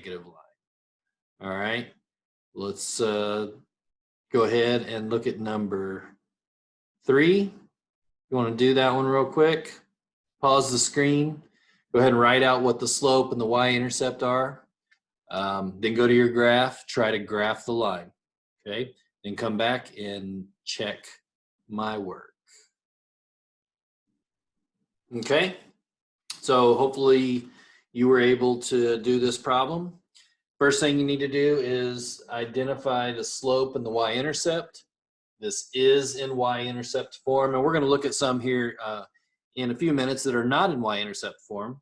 negative line. All right, let's go ahead and look at number 3. You want to do that one real quick? Pause the screen. Go ahead and write out what the slope and the y-intercept are. Then go to your graph, try to graph the line. Okay, then come back and check my work. Okay, so hopefully you were able to do this problem. First thing you need to do is identify the slope and the y-intercept. This is in y-intercept form, and we're going to look at some here in a few minutes that are not in y-intercept form.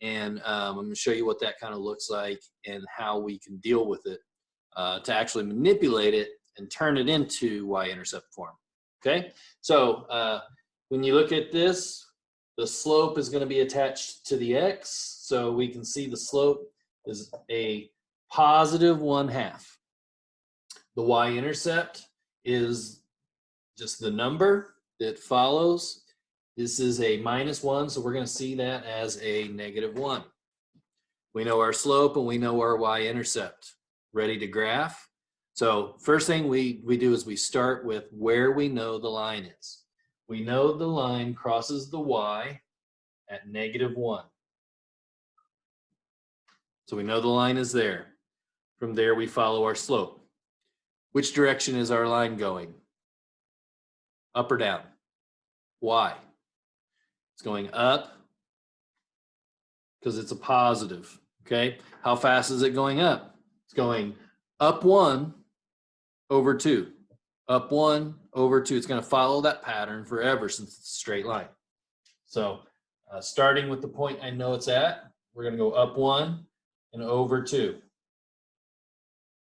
And I'm going to show you what that kind of looks like and how we can deal with it to actually manipulate it and turn it into y-intercept form. Okay, so when you look at this, the slope is going to be attached to the x, so we can see the slope is a positive 1/2. The y-intercept is just the number that follows. This is a -1, so we're going to see that as a -1. We know our slope and we know our y-intercept. Ready to graph? So first thing we do is we start with where we know the line is. We know the line crosses the y at -1. So we know the line is there. From there we follow our slope. Which direction is our line going? Up or down? Y. It's going up because it's a positive, okay? How fast is it going up? It's going up 1 over 2. Up 1 over 2. It's going to follow that pattern forever since it's a straight line. So starting with the point I know it's at, we're going to go up 1 and over 2.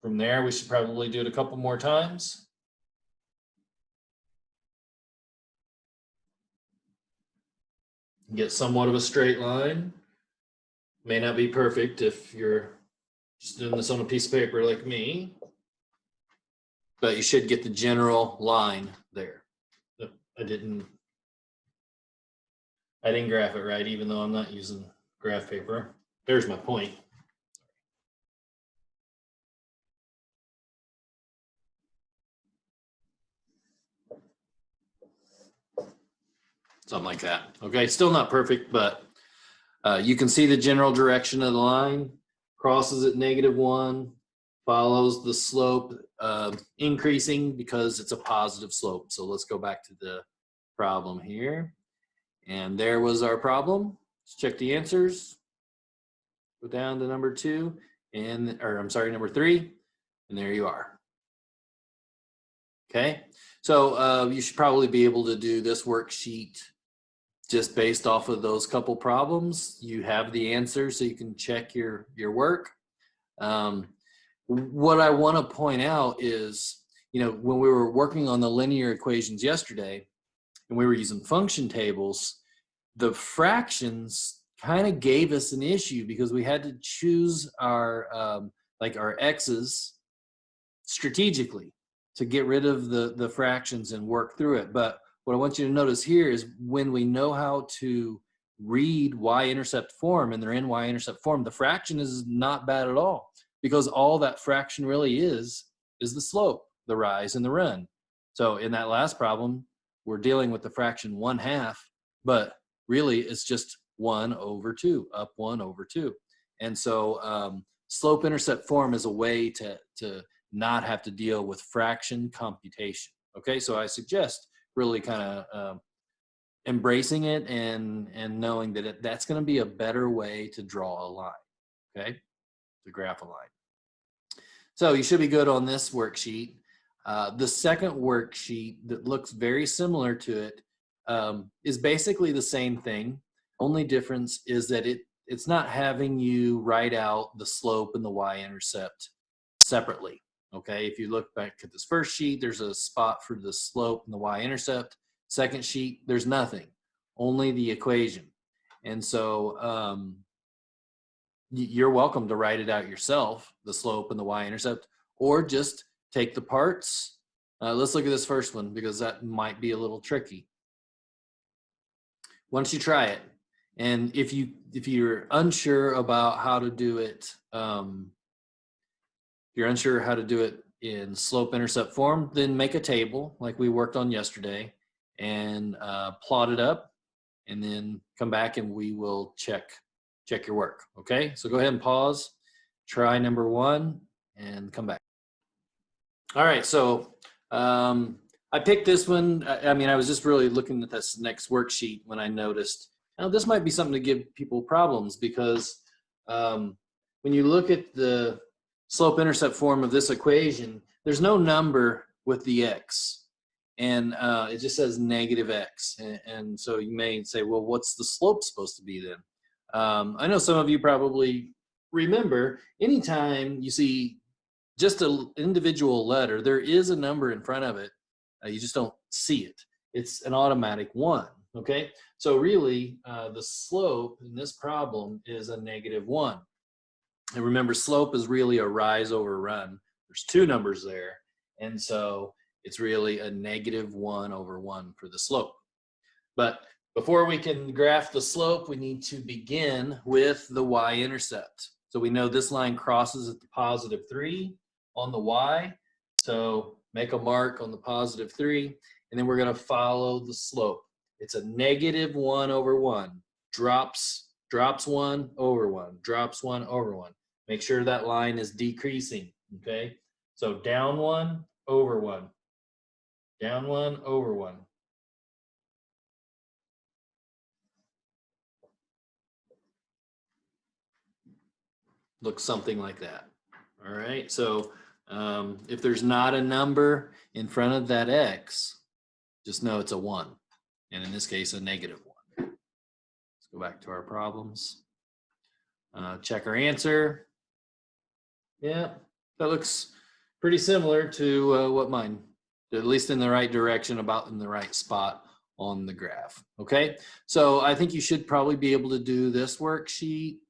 From there, we should probably do it a couple more times. Get somewhat of a straight line. May not be perfect if you're just doing this on a piece of paper like me, but you should get the general line there. I didn't graph it right, even though I'm not using graph paper. There's my point. Something like that. Okay, still not perfect, but you can see the general direction of the line. Crosses at -1, follows the slope increasing because it's a positive slope. So let's go back to the problem here. And there was our problem. Let's check the answers. Go down to number 2, number 3, and there you are. Okay, so you should probably be able to do this worksheet just based off of those couple problems. You have the answer, so you can check your work. What I want to point out is, when we were working on the linear equations yesterday, and we were using function tables, the fractions kind of gave us an issue because we had to choose our our x's strategically to get rid of the fractions and work through it. But what I want you to notice here is when we know how to read y-intercept form and they're in y-intercept form, the fraction is not bad at all, because all that fraction really is the slope, the rise and the run. So in that last problem, we're dealing with the fraction 1/2, but really it's just 1 over 2, up 1 over 2. And so slope-intercept form is a way to not have to deal with fraction computation. Okay, so I suggest really kind of embracing it and knowing that that's going to be a better way to draw a line, okay, to graph a line. So you should be good on this worksheet. The second worksheet that looks very similar to it is basically the same thing. Only difference is that it's not having you write out the slope and the y-intercept separately. Okay, if you look back at this first sheet, there's a spot for the slope and the y-intercept. Second sheet, there's nothing, only the equation. And so you're welcome to write it out yourself, the slope and the y-intercept, or just take the parts. Let's look at this first one because that might be a little tricky. Once you try it, And if you're unsure about how to do it, in slope-intercept form, then make a table like we worked on yesterday and plot it up, and then come back and we will check your work. Okay, so go ahead and pause, try number 1, and come back. All right, so I picked this one. I mean, I was just really looking at this next worksheet when I noticed, now this might be something to give people problems, because when you look at the slope-intercept form of this equation, there's no number with the x, and it just says negative x, and so you may say, well, what's the slope supposed to be then? I know some of you probably remember, anytime you see just an individual letter, there is a number in front of it. You just don't see it. It's an automatic 1, okay? So really, the slope in this problem is a -1. And remember, slope is really a rise over run. There's 2 numbers there, and so it's really a -1 over 1 for the slope. But before we can graph the slope, we need to begin with the y-intercept. So we know this line crosses at the +3 on the y, so make a mark on the +3, and then we're going to follow the slope. It's a -1 over 1, drops 1 over 1, drops 1 over 1. Make sure that line is decreasing, okay? So down 1 over 1, down 1 over 1. Looks something like that. All right, so if there's not a number in front of that x, just know it's a 1, and in this case, a -1. Let's go back to our problems. Check our answer. Yeah, that looks pretty similar to what mine, at least in the right direction, about in the right spot on the graph. Okay, so I think you should probably be able to do this worksheet.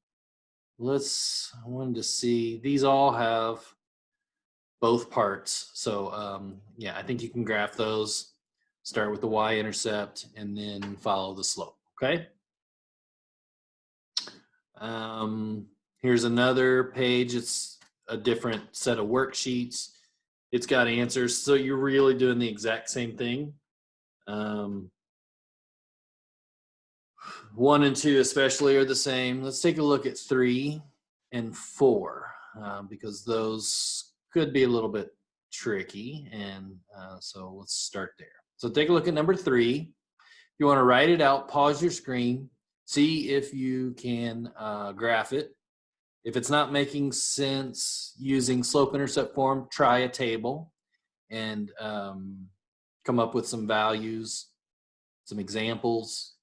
I wanted to see, these all have both parts. So yeah, I think you can graph those. Start with the y-intercept and then follow the slope, okay? Here's another page. It's a different set of worksheets. It's got answers, so you're really doing the exact same thing. 1 and 2 especially are the same. Let's take a look at 3 and 4, because those could be a little bit tricky, and so let's start there. So take a look at number 3. If you want to write it out, pause your screen, see if you can graph it. If it's not making sense using slope-intercept form, try a table and come up with some values, some examples,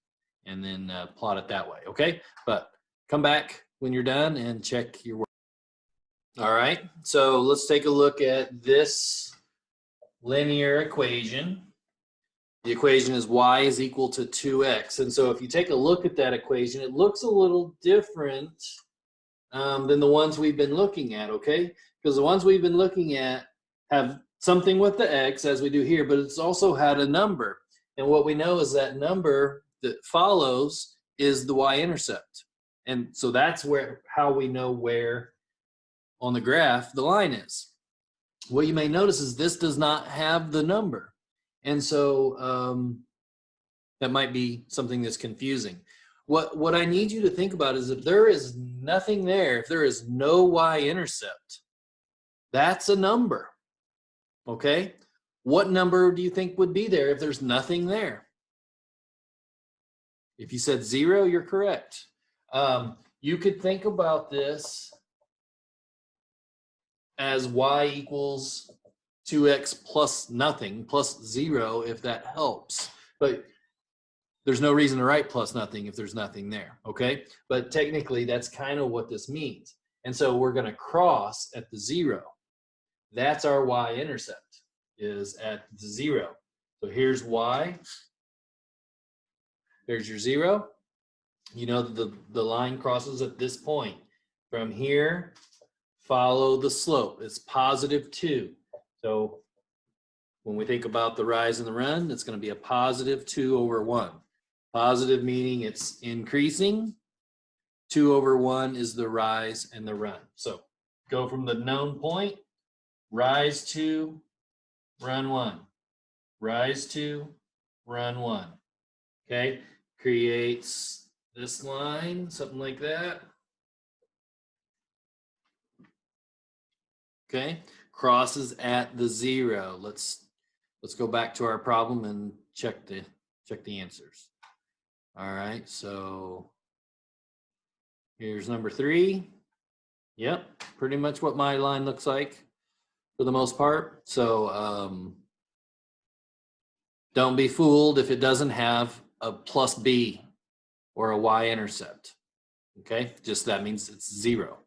and then plot it that way, okay? But come back when you're done and check your work. All right, so let's take a look at this linear equation. The equation is y is equal to 2x. And so if you take a look at that equation, it looks a little different than the ones we've been looking at, okay? Because the ones we've been looking at have something with the x, as we do here, but it's also had a number. And what we know is that number that follows is the y-intercept. And so that's how we know where on the graph the line is. What you may notice is this does not have the number. And so that might be something that's confusing. What I need you to think about is, if there is nothing there, if there is no y-intercept, that's a number, okay? What number do you think would be there if there's nothing there? If you said 0, you're correct. You could think about this as y equals 2x plus nothing, plus 0, if that helps. But there's no reason to write plus nothing if there's nothing there, okay? But technically, that's kind of what this means. And so we're going to cross at the 0. That's our y-intercept, is at the 0. So here's y. There's your 0. You know the line crosses at this point. From here, follow the slope. It's +2. So when we think about the rise and the run, it's going to be a +2 over 1. Positive meaning it's increasing. 2 over 1 is the rise and the run. So go from the known point, rise 2, run 1. Rise 2, run 1. Okay, creates this line, something like that. Okay, crosses at the 0. Let's go back to our problem and check the answers. All right, so here's number 3. Yep, pretty much what my line looks like for the most part. So don't be fooled if it doesn't have a plus b or a y-intercept. Okay, just that means it's 0.